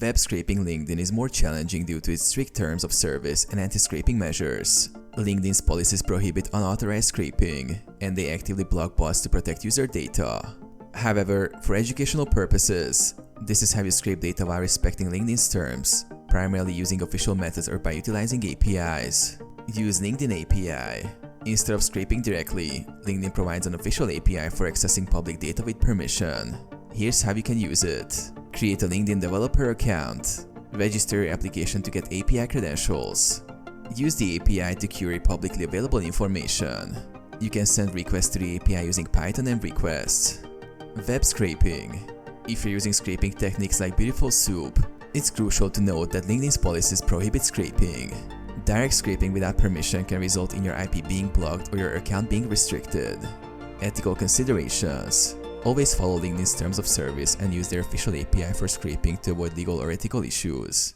Web scraping LinkedIn is more challenging due to its strict terms of service and anti-scraping measures. LinkedIn's policies prohibit unauthorized scraping, and they actively block bots to protect user data. However, for educational purposes, this is how you scrape data while respecting LinkedIn's terms, primarily using official methods or by utilizing APIs. Use LinkedIn API. Instead of scraping directly, LinkedIn provides an official API for accessing public data with permission. Here's how you can use it. Create a LinkedIn developer account. Register your application to get API credentials. Use the API to query publicly available information. You can send requests to the API using Python and requests. Web scraping. If you're using scraping techniques like Beautiful Soup, it's crucial to note that LinkedIn's policies prohibit scraping. Direct scraping without permission can result in your IP being blocked or your account being restricted. Ethical considerations. Always follow LinkedIn's terms of service and use their official API for scraping to avoid legal or ethical issues.